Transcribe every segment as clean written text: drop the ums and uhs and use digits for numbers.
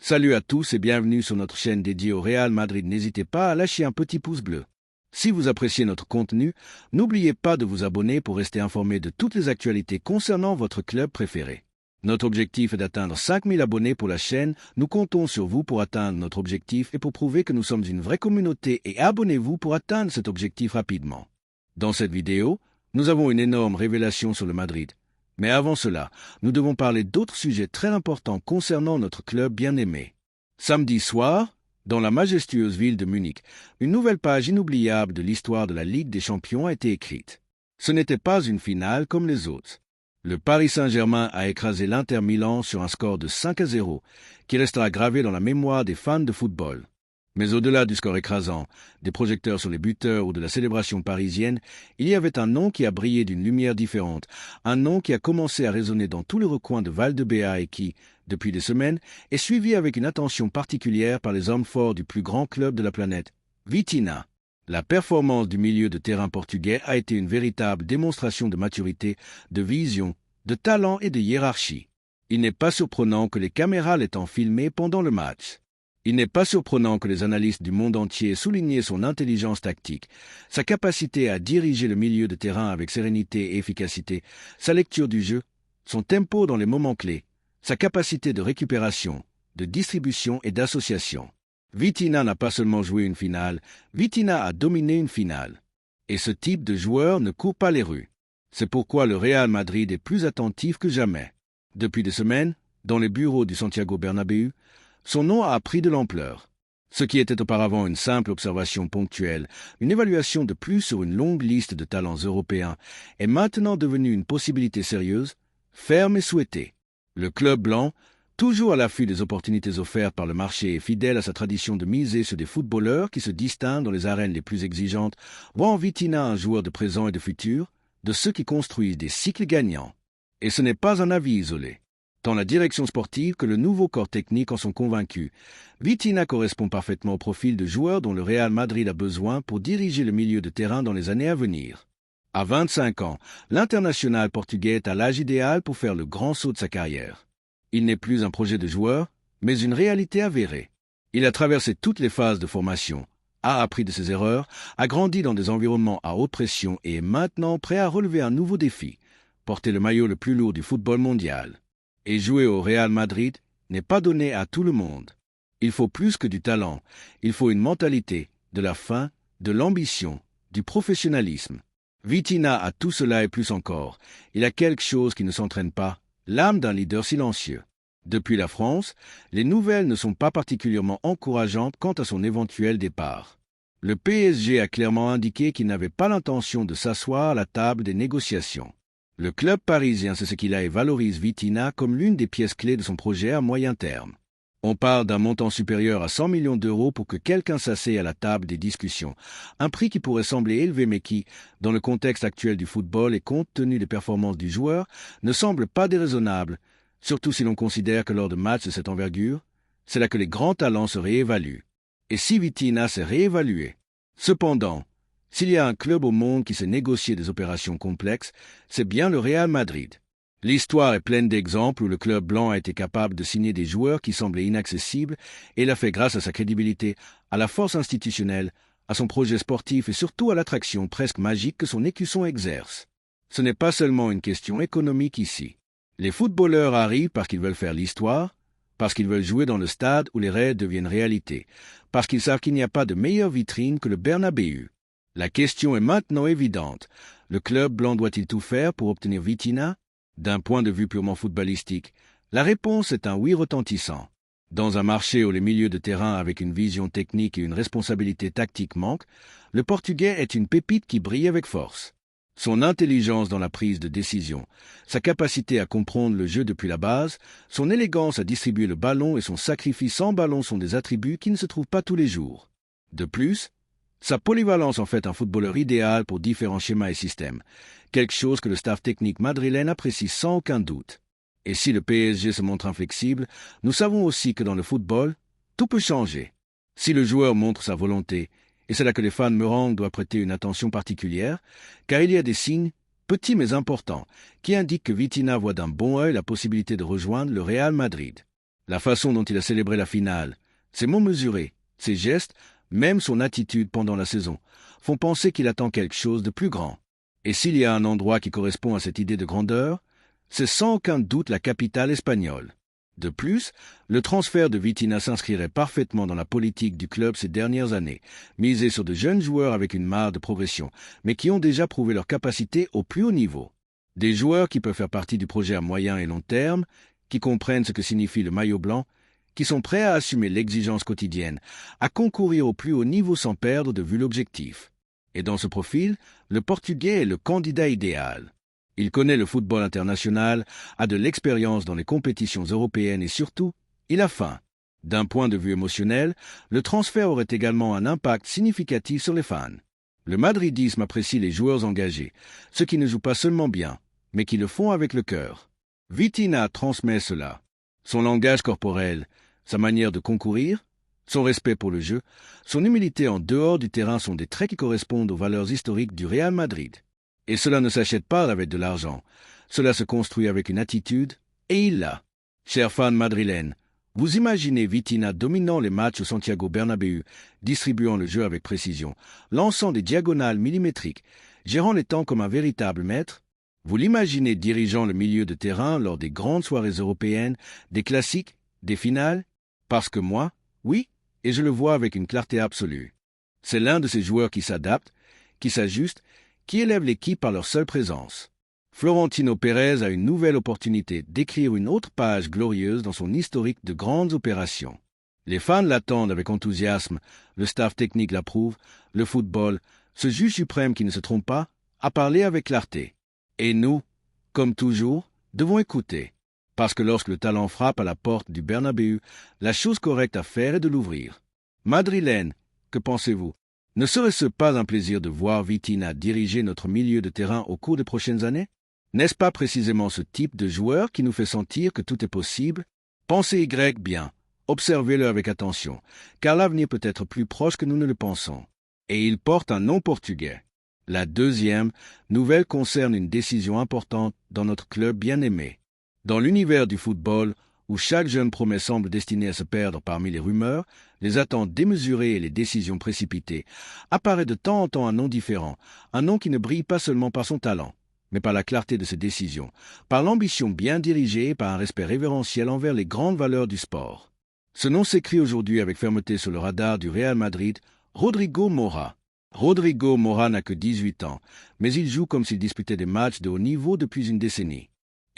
Salut à tous et bienvenue sur notre chaîne dédiée au Real Madrid. N'hésitez pas à lâcher un petit pouce bleu. Si vous appréciez notre contenu, n'oubliez pas de vous abonner pour rester informé de toutes les actualités concernant votre club préféré. Notre objectif est d'atteindre 5000 abonnés pour la chaîne. Nous comptons sur vous pour atteindre notre objectif et pour prouver que nous sommes une vraie communauté, et abonnez-vous pour atteindre cet objectif rapidement. Dans cette vidéo, nous avons une énorme révélation sur le Madrid. Mais avant cela, nous devons parler d'autres sujets très importants concernant notre club bien-aimé. Samedi soir, dans la majestueuse ville de Munich, une nouvelle page inoubliable de l'histoire de la Ligue des Champions a été écrite. Ce n'était pas une finale comme les autres. Le Paris Saint-Germain a écrasé l'Inter Milan sur un score de 5-0, qui restera gravé dans la mémoire des fans de football. Mais au-delà du score écrasant, des projecteurs sur les buteurs ou de la célébration parisienne, il y avait un nom qui a brillé d'une lumière différente, un nom qui a commencé à résonner dans tous les recoins de Val-de-Béa et qui, depuis des semaines, est suivi avec une attention particulière par les hommes forts du plus grand club de la planète, Vitinha. La performance du milieu de terrain portugais a été une véritable démonstration de maturité, de vision, de talent et de hiérarchie. Il n'est pas surprenant que les caméras l'aient filmé pendant le match. Il n'est pas surprenant que les analystes du monde entier aient souligné son intelligence tactique, sa capacité à diriger le milieu de terrain avec sérénité et efficacité, sa lecture du jeu, son tempo dans les moments clés, sa capacité de récupération, de distribution et d'association. Vitinha n'a pas seulement joué une finale, Vitinha a dominé une finale. Et ce type de joueur ne court pas les rues. C'est pourquoi le Real Madrid est plus attentif que jamais. Depuis des semaines, dans les bureaux du Santiago Bernabéu, son nom a pris de l'ampleur. Ce qui était auparavant une simple observation ponctuelle, une évaluation de plus sur une longue liste de talents européens, est maintenant devenu une possibilité sérieuse, ferme et souhaitée. Le club blanc, toujours à l'affût des opportunités offertes par le marché et fidèle à sa tradition de miser sur des footballeurs qui se distinguent dans les arènes les plus exigeantes, voit en Vitinha un joueur de présent et de futur, de ceux qui construisent des cycles gagnants. Et ce n'est pas un avis isolé. Tant la direction sportive que le nouveau corps technique en sont convaincus. Vitinha correspond parfaitement au profil de joueur dont le Real Madrid a besoin pour diriger le milieu de terrain dans les années à venir. À 25 ans, l'international portugais est à l'âge idéal pour faire le grand saut de sa carrière. Il n'est plus un projet de joueur, mais une réalité avérée. Il a traversé toutes les phases de formation, a appris de ses erreurs, a grandi dans des environnements à haute pression et est maintenant prêt à relever un nouveau défi, porter le maillot le plus lourd du football mondial. Et jouer au Real Madrid n'est pas donné à tout le monde. Il faut plus que du talent, il faut une mentalité, de la faim, de l'ambition, du professionnalisme. Vitinha a tout cela et plus encore. Il a quelque chose qui ne s'entraîne pas, l'âme d'un leader silencieux. Depuis la France, les nouvelles ne sont pas particulièrement encourageantes quant à son éventuel départ. Le PSG a clairement indiqué qu'il n'avait pas l'intention de s'asseoir à la table des négociations. Le club parisien sait ce qu'il a et valorise Vitinha comme l'une des pièces clés de son projet à moyen terme. On parle d'un montant supérieur à 100 millions d'euros pour que quelqu'un s'asseye à la table des discussions, un prix qui pourrait sembler élevé mais qui, dans le contexte actuel du football et compte tenu des performances du joueur, ne semble pas déraisonnable, surtout si l'on considère que lors de matchs de cette envergure, c'est là que les grands talents se réévaluent. Et si Vitinha s'est réévalué. Cependant, s'il y a un club au monde qui sait négocier des opérations complexes, c'est bien le Real Madrid. L'histoire est pleine d'exemples où le club blanc a été capable de signer des joueurs qui semblaient inaccessibles et l'a fait grâce à sa crédibilité, à la force institutionnelle, à son projet sportif et surtout à l'attraction presque magique que son écusson exerce. Ce n'est pas seulement une question économique ici. Les footballeurs arrivent parce qu'ils veulent faire l'histoire, parce qu'ils veulent jouer dans le stade où les rêves deviennent réalité, parce qu'ils savent qu'il n'y a pas de meilleure vitrine que le Bernabéu. La question est maintenant évidente. Le club blanc doit-il tout faire pour obtenir Vitinha? D'un point de vue purement footballistique, la réponse est un oui retentissant. Dans un marché où les milieux de terrain avec une vision technique et une responsabilité tactique manquent, le Portugais est une pépite qui brille avec force. Son intelligence dans la prise de décision, sa capacité à comprendre le jeu depuis la base, son élégance à distribuer le ballon et son sacrifice sans ballon sont des attributs qui ne se trouvent pas tous les jours. De plus, sa polyvalence en fait un footballeur idéal pour différents schémas et systèmes, quelque chose que le staff technique madrilène apprécie sans aucun doute. Et si le PSG se montre inflexible, nous savons aussi que dans le football, tout peut changer. Si le joueur montre sa volonté, et c'est là que les fans merengues doivent prêter une attention particulière, car il y a des signes, petits mais importants, qui indiquent que Vitinha voit d'un bon œil la possibilité de rejoindre le Real Madrid. La façon dont il a célébré la finale, ses mots mesurés, ses gestes, même son attitude pendant la saison, font penser qu'il attend quelque chose de plus grand. Et s'il y a un endroit qui correspond à cette idée de grandeur, c'est sans aucun doute la capitale espagnole. De plus, le transfert de Vitinha s'inscrirait parfaitement dans la politique du club ces dernières années, miser sur de jeunes joueurs avec une marge de progression, mais qui ont déjà prouvé leur capacité au plus haut niveau. Des joueurs qui peuvent faire partie du projet à moyen et long terme, qui comprennent ce que signifie le maillot blanc, qui sont prêts à assumer l'exigence quotidienne, à concourir au plus haut niveau sans perdre de vue l'objectif. Et dans ce profil, le Portugais est le candidat idéal. Il connaît le football international, a de l'expérience dans les compétitions européennes et surtout, il a faim. D'un point de vue émotionnel, le transfert aurait également un impact significatif sur les fans. Le madridisme apprécie les joueurs engagés, ceux qui ne jouent pas seulement bien, mais qui le font avec le cœur. Vitinha transmet cela. Son langage corporel, sa manière de concourir, son respect pour le jeu, son humilité en dehors du terrain sont des traits qui correspondent aux valeurs historiques du Real Madrid. Et cela ne s'achète pas avec de l'argent. Cela se construit avec une attitude, et il l'a. Chers fans madrilènes, vous imaginez Vitinha dominant les matchs au Santiago Bernabéu, distribuant le jeu avec précision, lançant des diagonales millimétriques, gérant les temps comme un véritable maître? Vous l'imaginez dirigeant le milieu de terrain lors des grandes soirées européennes, des classiques, des finales? Parce que moi, oui, et je le vois avec une clarté absolue. C'est l'un de ces joueurs qui s'adaptent, qui s'ajustent, qui élèvent l'équipe par leur seule présence. Florentino Pérez a une nouvelle opportunité d'écrire une autre page glorieuse dans son historique de grandes opérations. Les fans l'attendent avec enthousiasme, le staff technique l'approuve, le football, ce juge suprême qui ne se trompe pas, a parlé avec clarté. Et nous, comme toujours, devons écouter. Parce que lorsque le talent frappe à la porte du Bernabéu, la chose correcte à faire est de l'ouvrir. Madrilène, que pensez-vous? Ne serait-ce pas un plaisir de voir Vitinha diriger notre milieu de terrain au cours des prochaines années? N'est-ce pas précisément ce type de joueur qui nous fait sentir que tout est possible? Pensez Y bien, observez-le avec attention, car l'avenir peut être plus proche que nous ne le pensons. Et il porte un nom portugais. La deuxième nouvelle concerne une décision importante dans notre club bien-aimé. Dans l'univers du football, où chaque jeune promesse semble destinée à se perdre parmi les rumeurs, les attentes démesurées et les décisions précipitées, apparaît de temps en temps un nom différent, un nom qui ne brille pas seulement par son talent, mais par la clarté de ses décisions, par l'ambition bien dirigée et par un respect révérentiel envers les grandes valeurs du sport. Ce nom s'écrit aujourd'hui avec fermeté sur le radar du Real Madrid, Rodrigo Mora. Rodrigo Mora n'a que 18 ans, mais il joue comme s'il disputait des matchs de haut niveau depuis une décennie.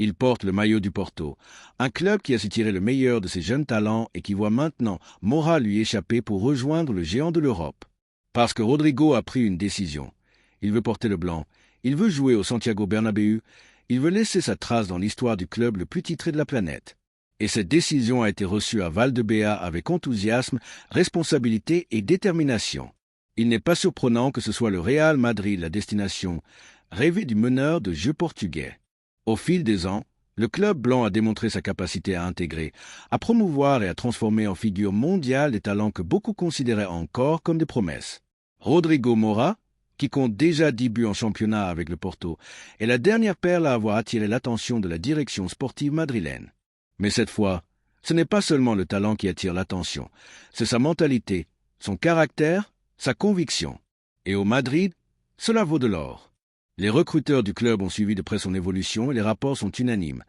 Il porte le maillot du Porto, un club qui a su tirer le meilleur de ses jeunes talents et qui voit maintenant Mora lui échapper pour rejoindre le géant de l'Europe. Parce que Rodrigo a pris une décision. Il veut porter le blanc, il veut jouer au Santiago Bernabéu, il veut laisser sa trace dans l'histoire du club le plus titré de la planète. Et cette décision a été reçue à Valdebea avec enthousiasme, responsabilité et détermination. Il n'est pas surprenant que ce soit le Real Madrid la destination rêvée du meneur de jeu portugais. Au fil des ans, le club blanc a démontré sa capacité à intégrer, à promouvoir et à transformer en figure mondiale des talents que beaucoup considéraient encore comme des promesses. Rodrigo Mora, qui compte déjà 10 buts en championnat avec le Porto, est la dernière perle à avoir attiré l'attention de la direction sportive madrilène. Mais cette fois, ce n'est pas seulement le talent qui attire l'attention, c'est sa mentalité, son caractère, sa conviction. Et au Madrid, cela vaut de l'or. Les recruteurs du club ont suivi de près son évolution et les rapports sont unanimes.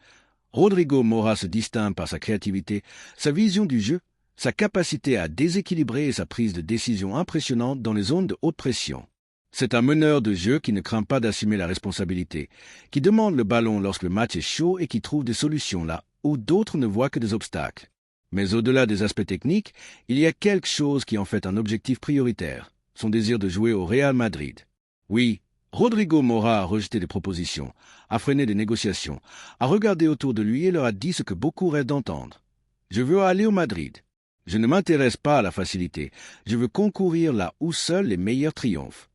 Rodrigo Mora se distingue par sa créativité, sa vision du jeu, sa capacité à déséquilibrer et sa prise de décision impressionnante dans les zones de haute pression. C'est un meneur de jeu qui ne craint pas d'assumer la responsabilité, qui demande le ballon lorsque le match est chaud et qui trouve des solutions là où d'autres ne voient que des obstacles. Mais au-delà des aspects techniques, il y a quelque chose qui en fait un objectif prioritaire, son désir de jouer au Real Madrid. Oui, Rodrigo Mora a rejeté des propositions, a freiné des négociations, a regardé autour de lui et leur a dit ce que beaucoup rêvent d'entendre. Je veux aller au Madrid. Je ne m'intéresse pas à la facilité. Je veux concourir là où seuls les meilleurs triomphent.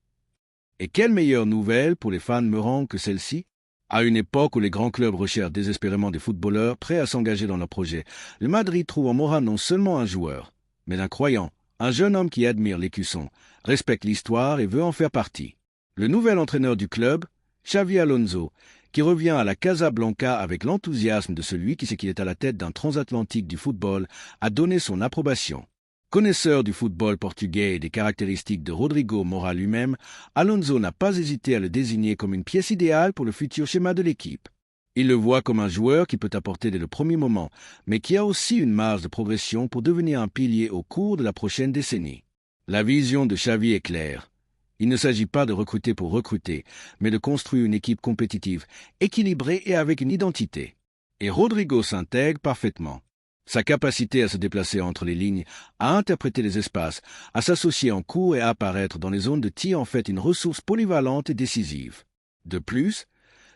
Et quelle meilleure nouvelle pour les fans meurants que celle-ci? À une époque où les grands clubs recherchent désespérément des footballeurs prêts à s'engager dans leur projet, le Madrid trouve en Mora non seulement un joueur, mais un croyant, un jeune homme qui admire l'écusson, respecte l'histoire et veut en faire partie. Le nouvel entraîneur du club, Xavi Alonso, qui revient à la Casablanca avec l'enthousiasme de celui qui sait qu'il est à la tête d'un transatlantique du football, a donné son approbation. Connaisseur du football portugais et des caractéristiques de Rodrigo Moura lui-même, Alonso n'a pas hésité à le désigner comme une pièce idéale pour le futur schéma de l'équipe. Il le voit comme un joueur qui peut apporter dès le premier moment, mais qui a aussi une marge de progression pour devenir un pilier au cours de la prochaine décennie. La vision de Xavi est claire. Il ne s'agit pas de recruter pour recruter, mais de construire une équipe compétitive, équilibrée et avec une identité. Et Rodrigo s'intègre parfaitement. Sa capacité à se déplacer entre les lignes, à interpréter les espaces, à s'associer en cours et à apparaître dans les zones de tir en fait une ressource polyvalente et décisive. De plus,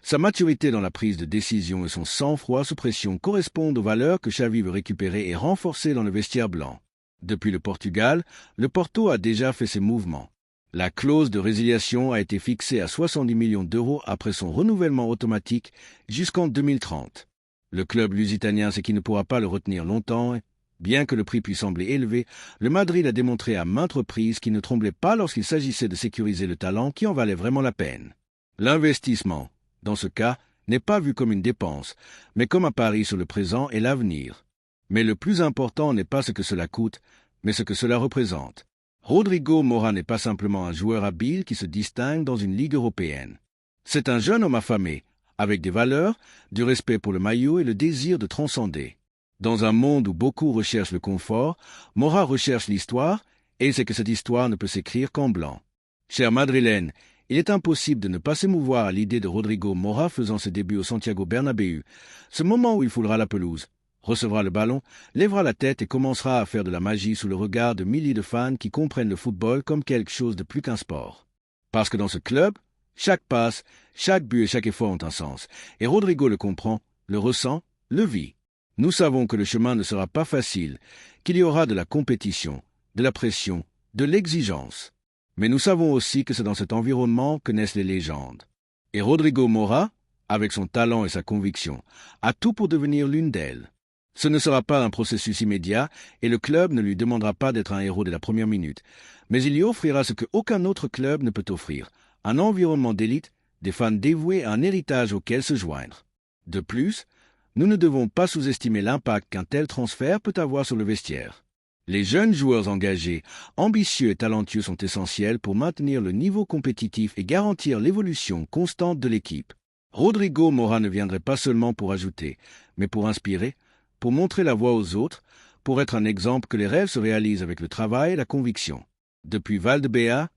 sa maturité dans la prise de décision et son sang-froid sous pression correspondent aux valeurs que Xavi veut récupérer et renforcer dans le vestiaire blanc. Depuis le Portugal, le Porto a déjà fait ses mouvements. La clause de résiliation a été fixée à 70 millions d'euros après son renouvellement automatique jusqu'en 2030. Le club lusitanien sait qu'il ne pourra pas le retenir longtemps et, bien que le prix puisse sembler élevé, le Madrid a démontré à maintes reprises qu'il ne tremblait pas lorsqu'il s'agissait de sécuriser le talent qui en valait vraiment la peine. L'investissement, dans ce cas, n'est pas vu comme une dépense, mais comme un pari sur le présent et l'avenir. Mais le plus important n'est pas ce que cela coûte, mais ce que cela représente. Rodrigo Moura n'est pas simplement un joueur habile qui se distingue dans une ligue européenne. C'est un jeune homme affamé, avec des valeurs, du respect pour le maillot et le désir de transcender. Dans un monde où beaucoup recherchent le confort, Moura recherche l'histoire, et c'est que cette histoire ne peut s'écrire qu'en blanc. Cher madrilène, il est impossible de ne pas s'émouvoir à l'idée de Rodrigo Moura faisant ses débuts au Santiago Bernabéu, ce moment où il foulera la pelouse, recevra le ballon, lèvera la tête et commencera à faire de la magie sous le regard de milliers de fans qui comprennent le football comme quelque chose de plus qu'un sport. Parce que dans ce club, chaque passe, chaque but et chaque effort ont un sens, et Rodrigo le comprend, le ressent, le vit. Nous savons que le chemin ne sera pas facile, qu'il y aura de la compétition, de la pression, de l'exigence. Mais nous savons aussi que c'est dans cet environnement que naissent les légendes. Et Rodrigo Moura, avec son talent et sa conviction, a tout pour devenir l'une d'elles. Ce ne sera pas un processus immédiat et le club ne lui demandera pas d'être un héros dès la première minute, mais il lui offrira ce qu'aucun autre club ne peut offrir, un environnement d'élite, des fans dévoués et un héritage auquel se joindre. De plus, nous ne devons pas sous-estimer l'impact qu'un tel transfert peut avoir sur le vestiaire. Les jeunes joueurs engagés, ambitieux et talentueux sont essentiels pour maintenir le niveau compétitif et garantir l'évolution constante de l'équipe. Rodrigo Moura ne viendrait pas seulement pour ajouter, mais pour inspirer, pour montrer la voie aux autres, pour être un exemple que les rêves se réalisent avec le travail et la conviction. Depuis Valdebea,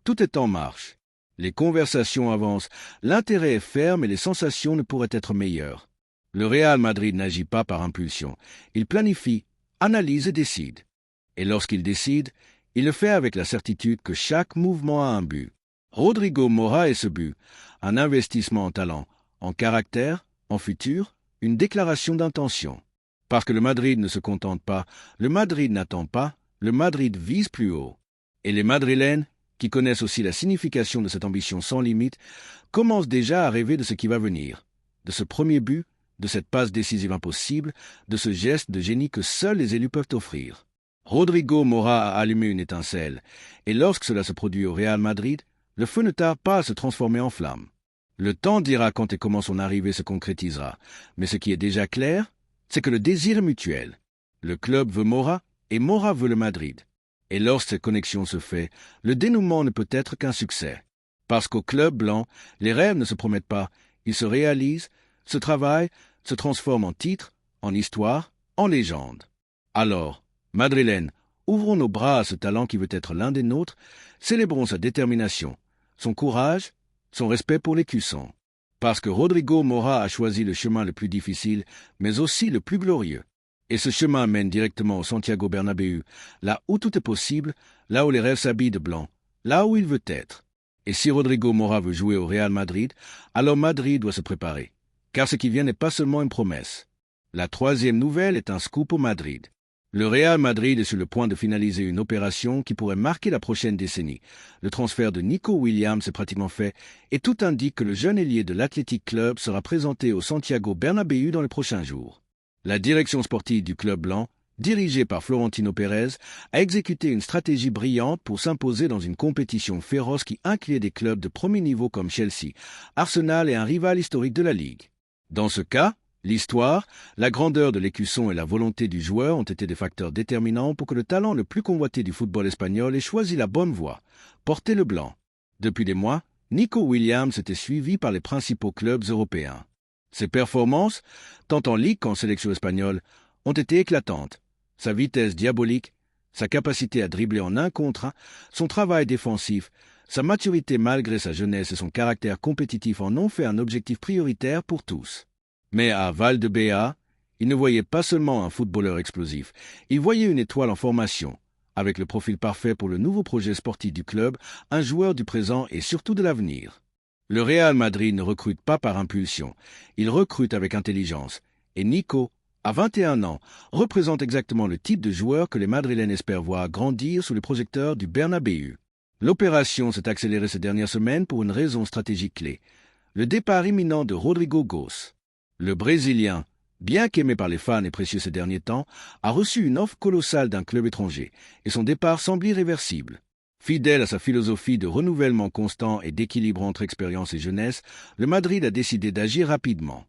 tout est en marche. Les conversations avancent, l'intérêt est ferme et les sensations ne pourraient être meilleures. Le Real Madrid n'agit pas par impulsion. Il planifie, analyse et décide. Et lorsqu'il décide, il le fait avec la certitude que chaque mouvement a un but. Rodrigo Moura est ce but, un investissement en talent, en caractère, en futur, une déclaration d'intention. Parce que le Madrid ne se contente pas, le Madrid n'attend pas, le Madrid vise plus haut. Et les Madrilènes, qui connaissent aussi la signification de cette ambition sans limite, commencent déjà à rêver de ce qui va venir, de ce premier but, de cette passe décisive impossible, de ce geste de génie que seuls les élus peuvent offrir. Rodrigo Moura a allumé une étincelle, et lorsque cela se produit au Real Madrid, le feu ne tarde pas à se transformer en flamme. Le temps dira quand et comment son arrivée se concrétisera, mais ce qui est déjà clair, c'est que le désir est mutuel. Le club veut Moura, et Moura veut le Madrid. Et lorsque cette connexion se fait, le dénouement ne peut être qu'un succès. Parce qu'au club blanc, les rêves ne se promettent pas, ils se réalisent, se travaillent, se transforment en titres, en histoire, en légende. Alors, Madrilène, ouvrons nos bras à ce talent qui veut être l'un des nôtres, célébrons sa détermination, son courage, son respect pour l'écusson. Parce que Rodrigo Moura a choisi le chemin le plus difficile, mais aussi le plus glorieux. Et ce chemin mène directement au Santiago Bernabéu, là où tout est possible, là où les rêves s'habillent de blanc, là où il veut être. Et si Rodrigo Moura veut jouer au Real Madrid, alors Madrid doit se préparer. Car ce qui vient n'est pas seulement une promesse. La troisième nouvelle est un scoop au Madrid. Le Real Madrid est sur le point de finaliser une opération qui pourrait marquer la prochaine décennie. Le transfert de Nico Williams est pratiquement fait et tout indique que le jeune ailier de l'Athletic Club sera présenté au Santiago Bernabéu dans les prochains jours. La direction sportive du club blanc dirigé par Florentino Pérez, a exécuté une stratégie brillante pour s'imposer dans une compétition féroce qui incluait des clubs de premier niveau comme Chelsea, Arsenal et un rival historique de la Ligue. Dans ce cas, l'histoire, la grandeur de l'écusson et la volonté du joueur ont été des facteurs déterminants pour que le talent le plus convoité du football espagnol ait choisi la bonne voie, porter le blanc. Depuis des mois, Nico Williams était suivi par les principaux clubs européens. Ses performances, tant en Ligue qu'en sélection espagnole, ont été éclatantes. Sa vitesse diabolique, sa capacité à dribbler en 1 contre 1, son travail défensif, sa maturité malgré sa jeunesse et son caractère compétitif en ont fait un objectif prioritaire pour tous. Mais à Valdebea, il ne voyait pas seulement un footballeur explosif, il voyait une étoile en formation, avec le profil parfait pour le nouveau projet sportif du club, un joueur du présent et surtout de l'avenir. Le Real Madrid ne recrute pas par impulsion, il recrute avec intelligence, et Nico, à 21 ans, représente exactement le type de joueur que les Madrilènes espèrent voir grandir sous les projecteurs du Bernabéu. L'opération s'est accélérée ces dernières semaines pour une raison stratégique clé, le départ imminent de Rodrigo Goes. Le Brésilien, bien qu'aimé par les fans et précieux ces derniers temps, a reçu une offre colossale d'un club étranger, et son départ semble irréversible. Fidèle à sa philosophie de renouvellement constant et d'équilibre entre expérience et jeunesse, le Madrid a décidé d'agir rapidement.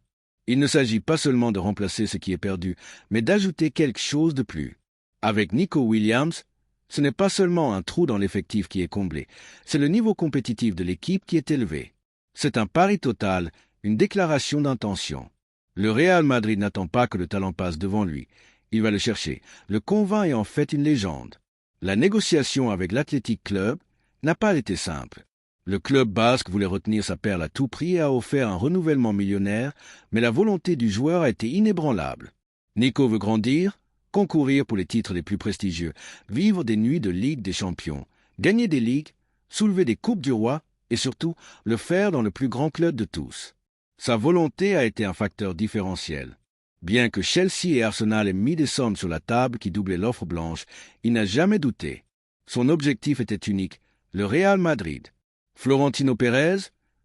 Il ne s'agit pas seulement de remplacer ce qui est perdu, mais d'ajouter quelque chose de plus. Avec Nico Williams, ce n'est pas seulement un trou dans l'effectif qui est comblé, c'est le niveau compétitif de l'équipe qui est élevé. C'est un pari total, une déclaration d'intention. Le Real Madrid n'attend pas que le talent passe devant lui. Il va le chercher, le convainc et en fait une légende. La négociation avec l'Athletic Club n'a pas été simple. Le club basque voulait retenir sa perle à tout prix et a offert un renouvellement millionnaire, mais la volonté du joueur a été inébranlable. Nico veut grandir, concourir pour les titres les plus prestigieux, vivre des nuits de Ligue des Champions, gagner des ligues, soulever des coupes du roi et surtout le faire dans le plus grand club de tous. Sa volonté a été un facteur différentiel. Bien que Chelsea et Arsenal aient mis des sommes sur la table qui doublaient l'offre blanche, il n'a jamais douté. Son objectif était unique, le Real Madrid. Florentino Pérez,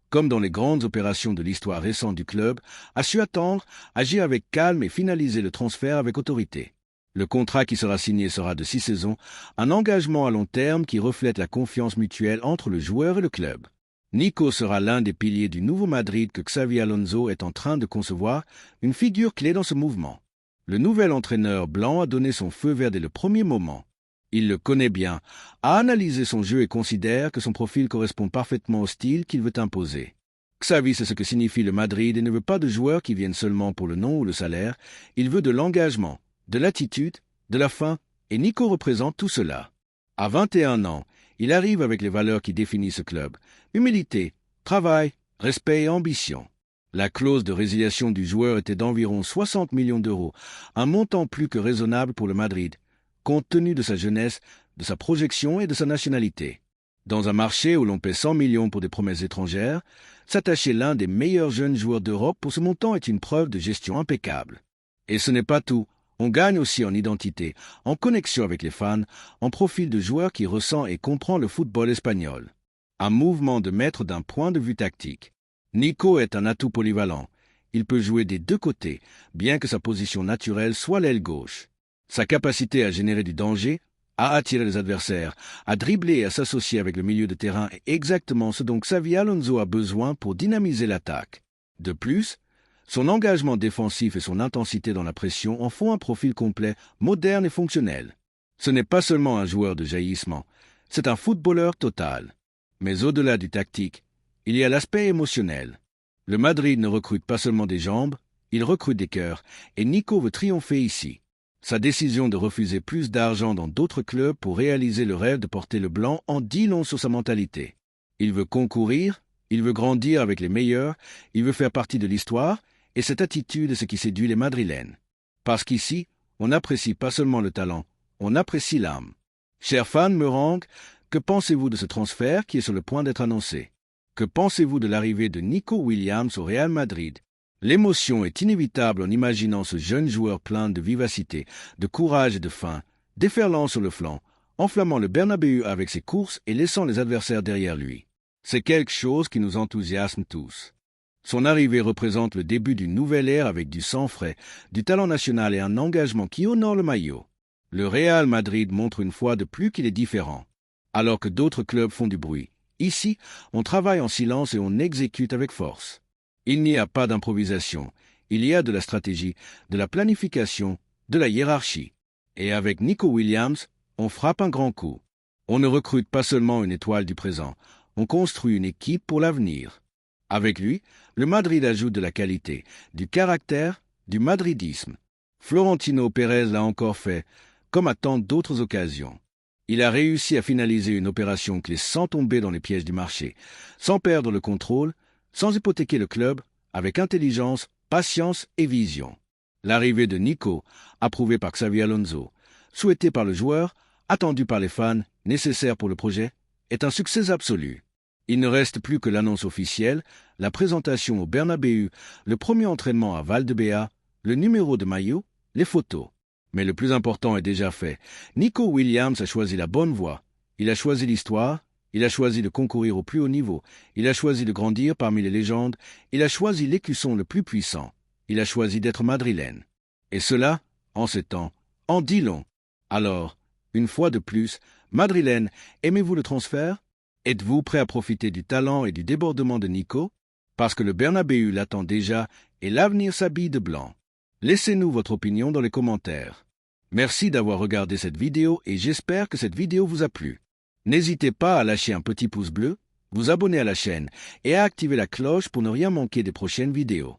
comme dans les grandes opérations de l'histoire récente du club, a su attendre, agir avec calme et finaliser le transfert avec autorité. Le contrat qui sera signé sera de 6 saisons, un engagement à long terme qui reflète la confiance mutuelle entre le joueur et le club. Nico sera l'un des piliers du nouveau Madrid que Xavi Alonso est en train de concevoir, une figure clé dans ce mouvement. Le nouvel entraîneur blanc a donné son feu vert dès le premier moment. Il le connaît bien, a analysé son jeu et considère que son profil correspond parfaitement au style qu'il veut imposer. Xavi sait ce que signifie le Madrid et ne veut pas de joueurs qui viennent seulement pour le nom ou le salaire, il veut de l'engagement, de l'attitude, de la faim, et Nico représente tout cela. À 21 ans, il arrive avec les valeurs qui définissent ce club, humilité, travail, respect et ambition. La clause de résiliation du joueur était d'environ 60 millions d'euros, un montant plus que raisonnable pour le Madrid, compte tenu de sa jeunesse, de sa projection et de sa nationalité. Dans un marché où l'on paie 100 millions pour des promesses étrangères, s'attacher l'un des meilleurs jeunes joueurs d'Europe pour ce montant est une preuve de gestion impeccable. Et ce n'est pas tout. On gagne aussi en identité, en connexion avec les fans, en profil de joueur qui ressent et comprend le football espagnol. Un mouvement de maître d'un point de vue tactique. Nico est un atout polyvalent. Il peut jouer des deux côtés, bien que sa position naturelle soit l'aile gauche. Sa capacité à générer du danger, à attirer les adversaires, à dribbler et à s'associer avec le milieu de terrain est exactement ce dont Xavi Alonso a besoin pour dynamiser l'attaque. De plus, son engagement défensif et son intensité dans la pression en font un profil complet, moderne et fonctionnel. Ce n'est pas seulement un joueur de jaillissement, c'est un footballeur total. Mais au-delà du tactique, il y a l'aspect émotionnel. Le Madrid ne recrute pas seulement des jambes, il recrute des cœurs, et Nico veut triompher ici. Sa décision de refuser plus d'argent dans d'autres clubs pour réaliser le rêve de porter le blanc en dit long sur sa mentalité. Il veut concourir, il veut grandir avec les meilleurs, il veut faire partie de l'histoire, et cette attitude est ce qui séduit les Madrilènes. Parce qu'ici, on n'apprécie pas seulement le talent, on apprécie l'âme. Chers fans merengues, que pensez-vous de ce transfert qui est sur le point d'être annoncé? Que pensez-vous de l'arrivée de Nico Williams au Real Madrid? L'émotion est inévitable en imaginant ce jeune joueur plein de vivacité, de courage et de faim, déferlant sur le flanc, enflammant le Bernabéu avec ses courses et laissant les adversaires derrière lui. C'est quelque chose qui nous enthousiasme tous. Son arrivée représente le début d'une nouvelle ère avec du sang frais, du talent national et un engagement qui honore le maillot. Le Real Madrid montre une fois de plus qu'il est différent. Alors que d'autres clubs font du bruit, ici, on travaille en silence et on exécute avec force. Il n'y a pas d'improvisation, il y a de la stratégie, de la planification, de la hiérarchie. Et avec Nico Williams, on frappe un grand coup. On ne recrute pas seulement une étoile du présent, on construit une équipe pour l'avenir. Avec lui, le Madrid ajoute de la qualité, du caractère, du madridisme. Florentino Pérez l'a encore fait, comme à tant d'autres occasions. Il a réussi à finaliser une opération clé sans tomber dans les pièges du marché, sans perdre le contrôle, sans hypothéquer le club, avec intelligence, patience et vision. L'arrivée de Nico, approuvée par Xavi Alonso, souhaitée par le joueur, attendue par les fans, nécessaire pour le projet, est un succès absolu. Il ne reste plus que l'annonce officielle, la présentation au Bernabéu, le premier entraînement à Valdebea, le numéro de maillot, les photos. Mais le plus important est déjà fait. Nico Williams a choisi la bonne voie. Il a choisi l'histoire, il a choisi de concourir au plus haut niveau, il a choisi de grandir parmi les légendes, il a choisi l'écusson le plus puissant, il a choisi d'être madrilène. Et cela, en ces temps, en dit long. Alors, une fois de plus, madrilène, aimez-vous le transfert? Êtes-vous prêt à profiter du talent et du débordement de Nico? Parce que le Bernabéu l'attend déjà et l'avenir s'habille de blanc. Laissez-nous votre opinion dans les commentaires. Merci d'avoir regardé cette vidéo et j'espère que cette vidéo vous a plu. N'hésitez pas à lâcher un petit pouce bleu, vous abonner à la chaîne et à activer la cloche pour ne rien manquer des prochaines vidéos.